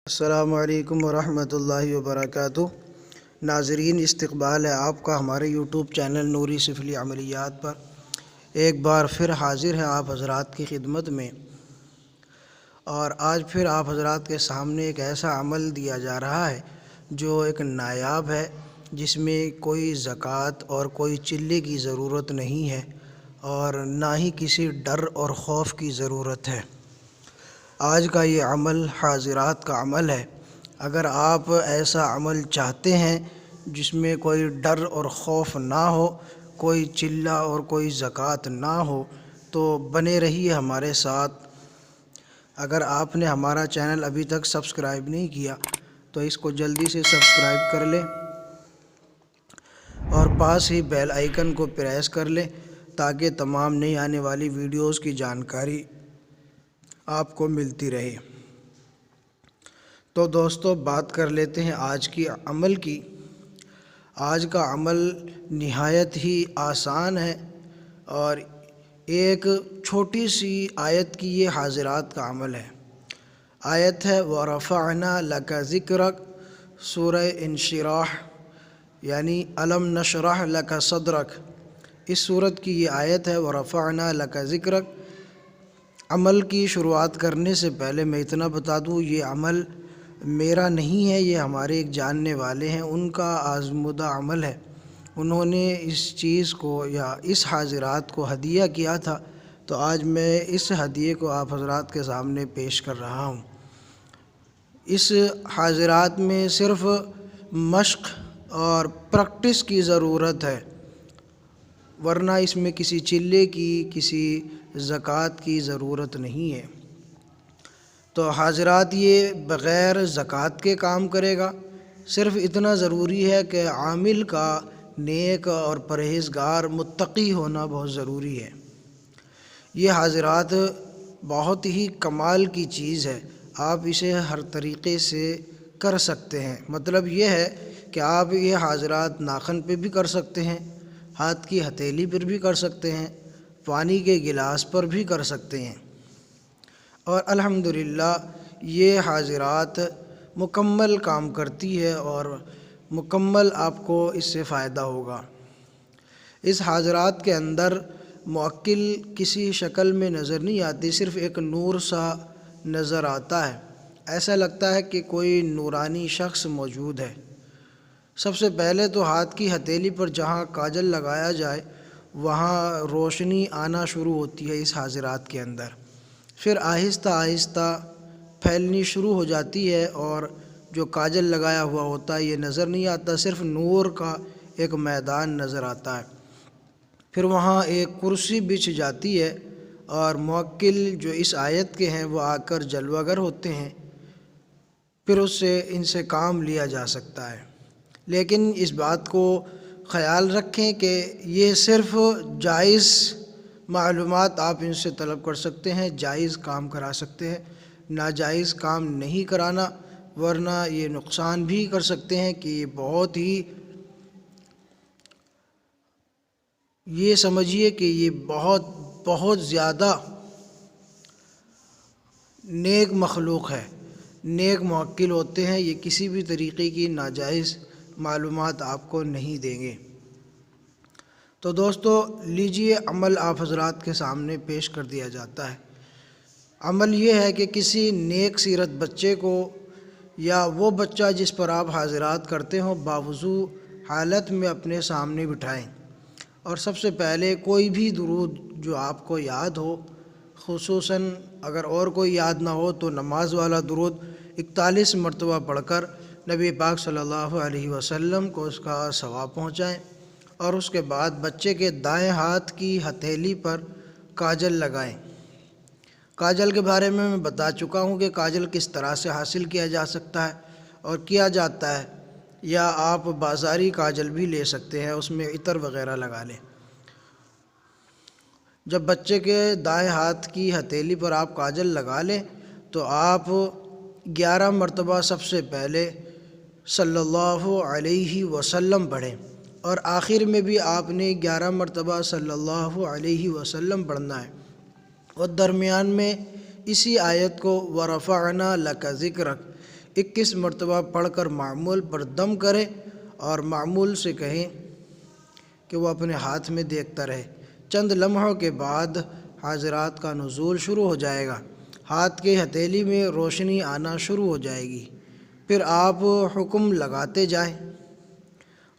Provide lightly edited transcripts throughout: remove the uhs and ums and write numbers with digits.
السلام علیکم ورحمۃ اللہ وبرکاتہ۔ ناظرین، استقبال ہے آپ کا ہمارے یوٹیوب چینل نوری سفلی عملیات پر۔ ایک بار پھر حاضر ہیں آپ حضرات کی خدمت میں، اور آج پھر آپ حضرات کے سامنے ایک ایسا عمل دیا جا رہا ہے جو ایک نایاب ہے، جس میں کوئی زکوٰۃ اور کوئی چلے کی ضرورت نہیں ہے، اور نہ ہی کسی ڈر اور خوف کی ضرورت ہے۔ آج کا یہ عمل حاضرات کا عمل ہے۔ اگر آپ ایسا عمل چاہتے ہیں جس میں کوئی ڈر اور خوف نہ ہو، کوئی چلہ اور کوئی زکوٰۃ نہ ہو، تو بنے رہیے ہمارے ساتھ۔ اگر آپ نے ہمارا چینل ابھی تک سبسکرائب نہیں کیا تو اس کو جلدی سے سبسکرائب کر لیں، اور پاس ہی بیل آئیکن کو پریس کر لیں تاکہ تمام نئی آنے والی ویڈیوز کی جانکاری آپ کو ملتی رہے۔ تو دوستو، بات کر لیتے ہیں آج کی عمل کی۔ آج کا عمل نہایت ہی آسان ہے، اور ایک چھوٹی سی آیت کی یہ حاضرات کا عمل ہے۔ آیت ہے وَرَفَعْنَا لَكَ ذِكْرَكَ، سورہ انشراح یعنی الم نشرح لک صدرک، اس سورت کی یہ آیت ہے وَرَفَعْنَا لَكَ ذِكْرَكَ۔ عمل کی شروعات کرنے سے پہلے میں اتنا بتا دوں، یہ عمل میرا نہیں ہے، یہ ہمارے ایک جاننے والے ہیں، ان کا آزمودہ عمل ہے۔ انہوں نے اس چیز کو یا اس حاضرات کو ہدیہ کیا تھا، تو آج میں اس ہدیے کو آپ حضرات کے سامنے پیش کر رہا ہوں۔ اس حاضرات میں صرف مشق اور پریکٹس کی ضرورت ہے، ورنہ اس میں کسی چلے کی، کسی زکوٰۃ کی ضرورت نہیں ہے۔ تو حاضرات یہ بغیر زکوٰۃ کے کام کرے گا۔ صرف اتنا ضروری ہے کہ عامل کا نیک اور پرہیزگار متقی ہونا بہت ضروری ہے۔ یہ حاضرات بہت ہی کمال کی چیز ہے، آپ اسے ہر طریقے سے کر سکتے ہیں۔ مطلب یہ ہے کہ آپ یہ حاضرات ناخن پہ بھی کر سکتے ہیں، ہاتھ کی ہتھیلی پر بھی کر سکتے ہیں، پانی کے گلاس پر بھی کر سکتے ہیں، اور الحمدللہ یہ حاضرات مکمل کام کرتی ہے، اور مکمل آپ کو اس سے فائدہ ہوگا۔ اس حاضرات کے اندر موکل کسی شکل میں نظر نہیں آتی، صرف ایک نور سا نظر آتا ہے، ایسا لگتا ہے کہ کوئی نورانی شخص موجود ہے۔ سب سے پہلے تو ہاتھ کی ہتھیلی پر جہاں کاجل لگایا جائے وہاں روشنی آنا شروع ہوتی ہے اس حاضرات کے اندر، پھر آہستہ آہستہ پھیلنی شروع ہو جاتی ہے، اور جو کاجل لگایا ہوا ہوتا ہے یہ نظر نہیں آتا، صرف نور کا ایک میدان نظر آتا ہے۔ پھر وہاں ایک کرسی بچھ جاتی ہے، اور موکل جو اس آیت کے ہیں وہ آ کر جلوہ گر ہوتے ہیں، پھر ان سے کام لیا جا سکتا ہے۔ لیکن اس بات کو خیال رکھیں کہ یہ صرف جائز معلومات آپ ان سے طلب کر سکتے ہیں، جائز کام کرا سکتے ہیں، ناجائز کام نہیں کرانا، ورنہ یہ نقصان بھی کر سکتے ہیں کہ یہ سمجھیے کہ یہ بہت زیادہ نیک مخلوق ہے، نیک موکل ہوتے ہیں، یہ کسی بھی طریقے کی ناجائز معلومات آپ کو نہیں دیں گے۔ تو دوستو لیجئے، عمل آپ حضرات کے سامنے پیش کر دیا جاتا ہے۔ عمل یہ ہے کہ کسی نیک سیرت بچے کو، یا وہ بچہ جس پر آپ حاضرات کرتے ہوں، باوضو حالت میں اپنے سامنے بٹھائیں، اور سب سے پہلے کوئی بھی درود جو آپ کو یاد ہو، خصوصاً اگر اور کوئی یاد نہ ہو تو نماز والا درود 41 مرتبہ پڑھ کر نبی پاک صلی اللہ علیہ وسلم کو اس کا ثواب پہنچائیں، اور اس کے بعد بچے کے دائیں ہاتھ کی ہتھیلی پر کاجل لگائیں۔ کاجل کے بارے میں بتا چکا ہوں کہ کاجل کس طرح سے حاصل کیا جا سکتا ہے اور کیا جاتا ہے، یا آپ بازاری کاجل بھی لے سکتے ہیں، اس میں عطر وغیرہ لگا لیں۔ جب بچے کے دائیں ہاتھ کی ہتھیلی پر آپ کاجل لگا لیں تو آپ 11 مرتبہ سب سے پہلے صلی اللہ علیہ وسلم پڑھیں، اور آخر میں بھی آپ نے 11 مرتبہ صلی اللہ علیہ وسلم پڑھنا ہے، اور درمیان میں اسی آیت کو وَرَفَعْنَا لَكَ ذِكْرَكَ 21 مرتبہ پڑھ کر معمول پر دم کرے اور معمول سے کہیں کہ وہ اپنے ہاتھ میں دیکھتا رہے۔ چند لمحوں کے بعد حاضرات کا نزول شروع ہو جائے گا، ہاتھ کی ہتھیلی میں روشنی آنا شروع ہو جائے گی۔ پھر آپ حکم لگاتے جائیں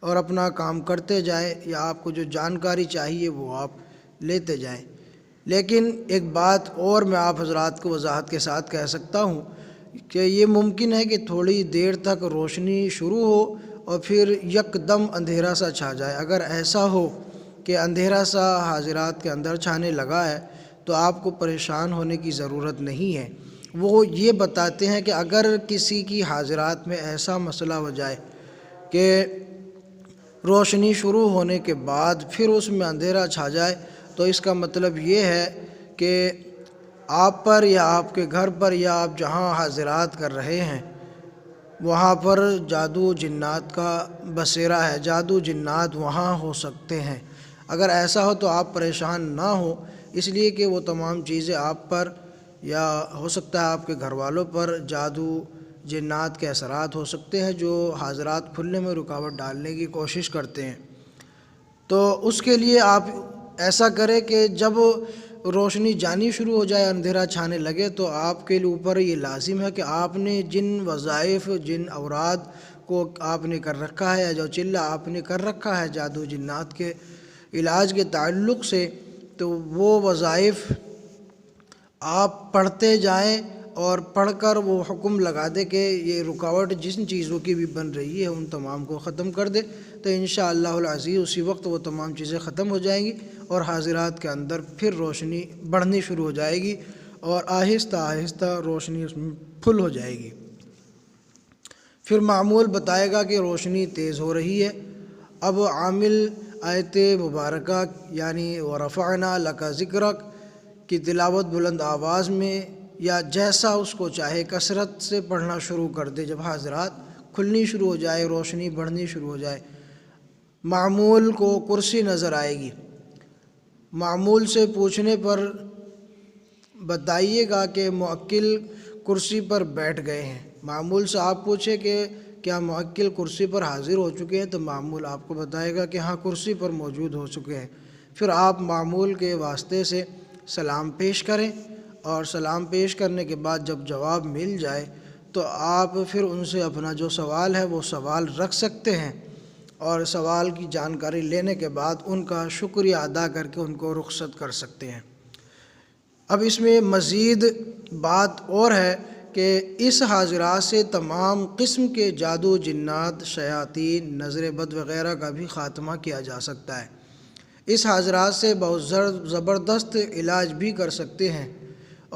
اور اپنا کام کرتے جائیں، یا آپ کو جو جانکاری چاہیے وہ آپ لیتے جائیں۔ لیکن ایک بات اور میں آپ حضرات کو وضاحت کے ساتھ کہہ سکتا ہوں کہ یہ ممکن ہے کہ تھوڑی دیر تک روشنی شروع ہو اور پھر یکدم اندھیرا سا چھا جائے۔ اگر ایسا ہو کہ اندھیرا سا حاضرات کے اندر چھانے لگا ہے تو آپ کو پریشان ہونے کی ضرورت نہیں ہے۔ وہ یہ بتاتے ہیں کہ اگر کسی کی حاضرات میں ایسا مسئلہ ہو جائے کہ روشنی شروع ہونے کے بعد پھر اس میں اندھیرا چھا جائے تو اس کا مطلب یہ ہے کہ آپ پر یا آپ کے گھر پر یا آپ جہاں حاضرات کر رہے ہیں وہاں پر جادو جنات کا بسیرا ہے، جادو جنات وہاں ہو سکتے ہیں۔ اگر ایسا ہو تو آپ پریشان نہ ہو، اس لیے کہ وہ تمام چیزیں آپ پر یا ہو سکتا ہے آپ کے گھر والوں پر جادو جنات کے اثرات ہو سکتے ہیں جو حاضرات کھلنے میں رکاوٹ ڈالنے کی کوشش کرتے ہیں۔ تو اس کے لیے آپ ایسا کریں کہ جب روشنی جانی شروع ہو جائے، اندھیرا چھانے لگے، تو آپ کے اوپر یہ لازم ہے کہ آپ نے جن وظائف جن اوراد کو آپ نے کر رکھا ہے یا جو چلہ آپ نے کر رکھا ہے جادو جنات کے علاج کے تعلق سے، تو وہ وظائف آپ پڑھتے جائیں اور پڑھ کر وہ حکم لگا دے کہ یہ رکاوٹ جن چیزوں کی بھی بن رہی ہے ان تمام کو ختم کر دے، تو انشاءاللہ العزیز اسی وقت وہ تمام چیزیں ختم ہو جائیں گی اور حاضرات کے اندر پھر روشنی بڑھنی شروع ہو جائے گی اور آہستہ آہستہ روشنی اس میں پھل ہو جائے گی۔ پھر معمول بتائے گا کہ روشنی تیز ہو رہی ہے۔ اب عامل آیت مبارکہ یعنی وَرَفَعْنَا لَكَ ذِكْرَكَ کی تلاوت بلند آواز میں یا جیسا اس کو چاہے کثرت سے پڑھنا شروع کر دے۔ جب حاضرات کھلنی شروع ہو جائے، روشنی بڑھنی شروع ہو جائے، معمول کو کرسی نظر آئے گی۔ معمول سے پوچھنے پر بتائیے گا کہ موکل کرسی پر بیٹھ گئے ہیں۔ معمول سے آپ پوچھیں کہ کیا موکل کرسی پر حاضر ہو چکے ہیں، تو معمول آپ کو بتائے گا کہ ہاں کرسی پر موجود ہو چکے ہیں۔ پھر آپ معمول کے واسطے سے سلام پیش کریں اور سلام پیش کرنے کے بعد جب جواب مل جائے تو آپ پھر ان سے اپنا جو سوال ہے وہ سوال رکھ سکتے ہیں اور سوال کی جانکاری لینے کے بعد ان کا شکریہ ادا کر کے ان کو رخصت کر سکتے ہیں۔ اب اس میں مزید بات اور ہے کہ اس حاضرات سے تمام قسم کے جادو جنات شیاطین نظر بد وغیرہ کا بھی خاتمہ کیا جا سکتا ہے۔ اس حاضرات سے بہت زبردست علاج بھی کر سکتے ہیں،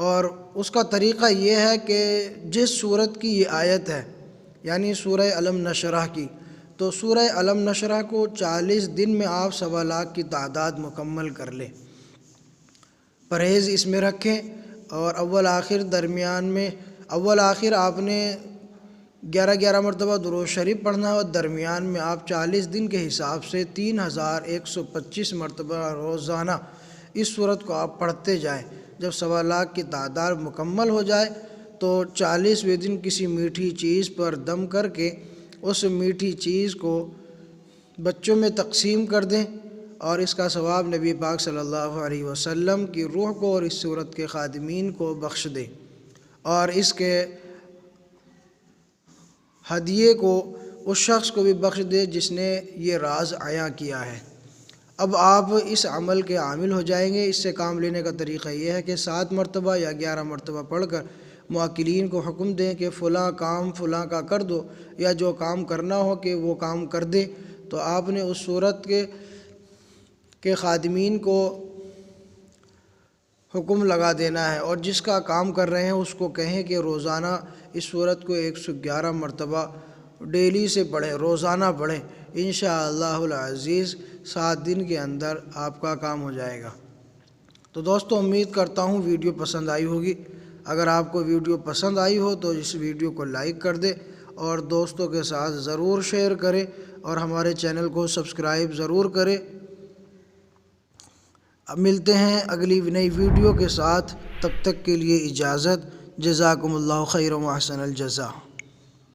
اور اس کا طریقہ یہ ہے کہ جس سورت کی یہ آیت ہے یعنی سورہ علم نشرح کی، تو سورہ علم نشرح کو 40 دن میں آپ 1.25 لاکھ کی تعداد مکمل کر لیں۔ پرہیز اس میں رکھیں اور اول آخر درمیان میں اول آخر آپ نے 11 مرتبہ درود شریف پڑھنا ہے اور درمیان میں آپ 40 دن کے حساب سے 3125 مرتبہ روزانہ اس سورت کو آپ پڑھتے جائیں۔ جب 1.25 لاکھ کی تعداد مکمل ہو جائے تو 40ویں دن کسی میٹھی چیز پر دم کر کے اس میٹھی چیز کو بچوں میں تقسیم کر دیں اور اس کا ثواب نبی پاک صلی اللہ علیہ وسلم کی روح کو اور اس سورت کے خادمین کو بخش دیں، اور اس کے ہدیے کو اس شخص کو بھی بخش دے جس نے یہ راز عیاں کیا ہے۔ اب آپ اس عمل کے عامل ہو جائیں گے۔ اس سے کام لینے کا طریقہ یہ ہے کہ 7 مرتبہ یا 11 مرتبہ پڑھ کر موکلین کو حکم دیں کہ فلاں کام فلاں کا کر دو، یا جو کام کرنا ہو کہ وہ کام کر دے، تو آپ نے اس صورت کے خادمین کو حکم لگا دینا ہے، اور جس کا کام کر رہے ہیں اس کو کہیں کہ روزانہ اس صورت کو 111 مرتبہ ڈیلی سے پڑھیں، روزانہ پڑھیں۔ انشاءاللہ العزیز 7 دن کے اندر آپ کا کام ہو جائے گا۔ تو دوستو امید کرتا ہوں ویڈیو پسند آئی ہوگی۔ اگر آپ کو ویڈیو پسند آئی ہو تو اس ویڈیو کو لائک کر دیں اور دوستوں کے ساتھ ضرور شیئر کریں اور ہمارے چینل کو سبسکرائب ضرور کریں۔ اب ملتے ہیں اگلی نئی ویڈیو کے ساتھ، تب تک کے لیے اجازت۔ جزاکم اللہ خیر و احسن الجزا۔